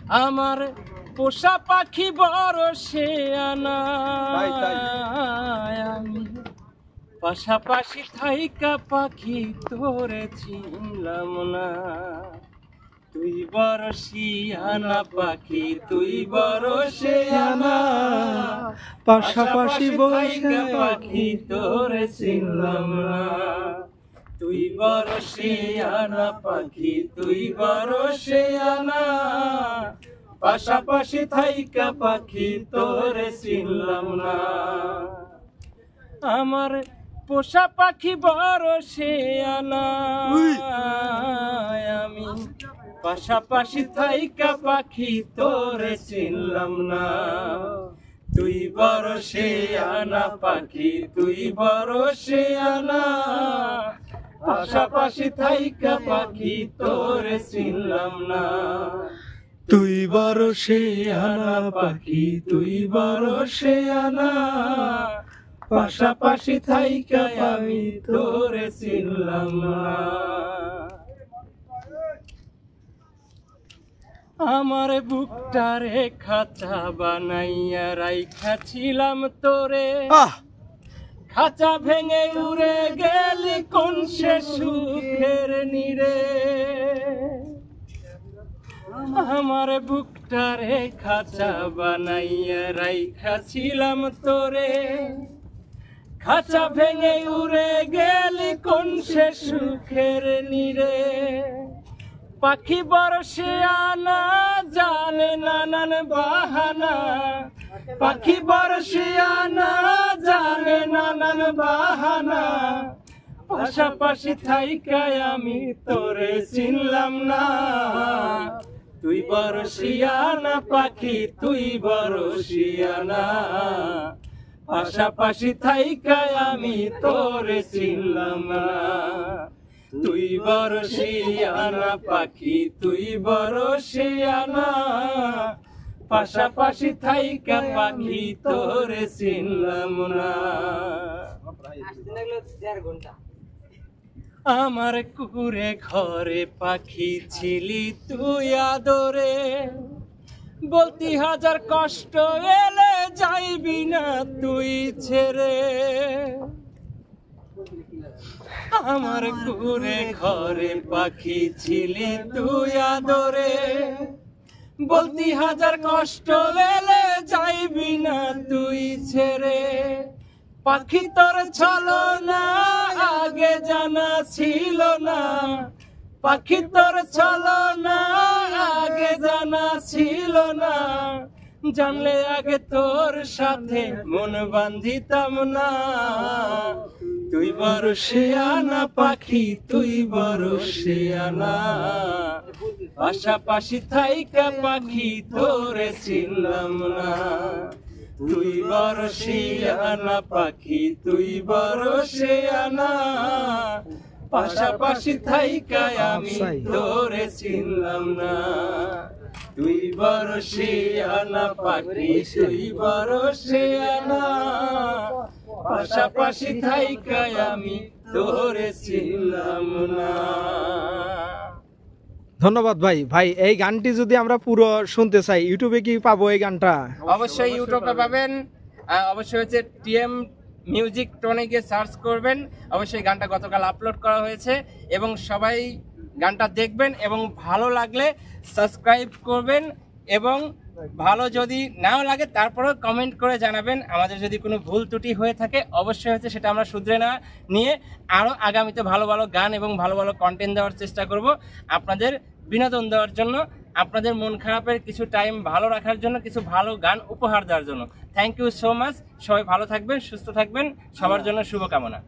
আমার পোষা পাখি বড় শেয়ানা, আমি পাশাপাশি থাইকা পাখি তোরে চিনলাম না। তুই বড় শিয়ানা পাখি, তুই বড় শেয়ানা, পাশাপাশি থাইকা পাখি তোরে চিনলাম না। তুই বড় শিয়ানা পাখি, তুই বড় শিয়ানা, পাশাপাশি থাইকা পাখি তোরে চিনলাম না। আমার পোষা পাখি বড় শিয়ানা, আমি পাশাপাশি থাইকা পাখি তোরে চিনলাম না। তুই বড় শিয়ানা পাখি, তুই বড় শিয়ানা, পাশাপাশি থাইকা পাখি তোরে চিনলাম না। তুই বড় শিয়ানা পাখি, তুই বড় শিয়ানা, পাশাপাশি থাইকা আমি তোরে চিনলাম না। আমার বুকটারে খাঁচা বানাইয়া রাইখাছিলাম তোরে, খাঁচা ভেঙে উড়ে গেলি কোন সে সুখের নীড়ে। আমার বুকটারে খাঁচা বানাইয়া রাইখাছিলাম তোরে, খাঁচা ভেঙে উড়ে গেলি কোন সে সুখের নীড়ে। পাখি বড় শিয়ানা, জানে নানান বাহানা, পাখি বড় শিয়ানা, জানে নানান বাহানা, পাশাপাশি থাইকা আমি তোরে চিনলাম না। তুই বড় শিয়ানা পাখি, তুই বড় শিয়ানা, পাশাপাশি থাইকা আমি তোরে চিনলাম না। তুই বড় শিয়ানা পাখি, তুই বড় শিয়ানা, পাশাপাশি থাইকা পাখি তোরে চিনলাম না। আমার কুকুরে ঘরে পাখি ছিলি তুই আদরে, বলতি হাজার কষ্ট এলে যাইবি না তুই ছেড়ে। আমার কুকুরে ঘরে পাখি ছিলি তুই আদরে, বলতি হাজার কষ্ট এলে যাইবি না তুই ছেড়ে। পাখি তোর ছলনা আগে জানা ছিল না, পাখি তোর ছলনা আগে জানা ছিল না। জানলে আগে তোর সাথে মন বান্ধিতাম না। তুই বড় শিয়ানা পাখি, তুই বড় শিয়ানা, পাশাপাশি থাইকা পাখি তোরে চিনলাম না। তুই বড় শিয়ানা পাখি, তুই বড় শিয়ানা, পাশাপাশি থাইকা আমি তোরে চিনলাম না। তুই বড় শিয়ানা পাখি, তুই বড় শিয়ানা, পাশাপাশি থাইকা আমি তোরে চিনলাম না। ধন্যবাদ ভাই। ভাই এই গানটি যদি আমরা পুরো শুনতে চাই ইউটিউবে কি পাবো এই গানটা? অবশ্যই ইউটিউবে পাবেন, অবশ্যই হচ্ছে টিএম মিউজিক টনিকে সার্চ করবেন। অবশ্যই গানটা গতকাল আপলোড করা হয়েছে এবং সবাই গানটা দেখবেন এবং ভালো লাগলে সাবস্ক্রাইব করবেন এবং ভালো যদি নাও লাগে তারপরেও কমেন্ট করে জানাবেন। আমাদের যদি কোনো ভুল ত্রুটি হয়ে থাকে অবশ্যই হচ্ছে সেটা আমরা শুধরে নিয়ে আরও আগামীতে ভালো ভালো গান এবং ভালো ভালো কন্টেন্ট দেওয়ার চেষ্টা করব, আপনাদের বিনোদন দেওয়ার জন্য, আপনাদের মন খারাপের কিছু টাইম ভালো রাখার জন্য, কিছু ভালো গান উপহার দেওয়ার জন্য। Thank you so much. সবাই ভালো থাকবেন, সুস্থ থাকবেন, সবার জন্য শুভকামনা।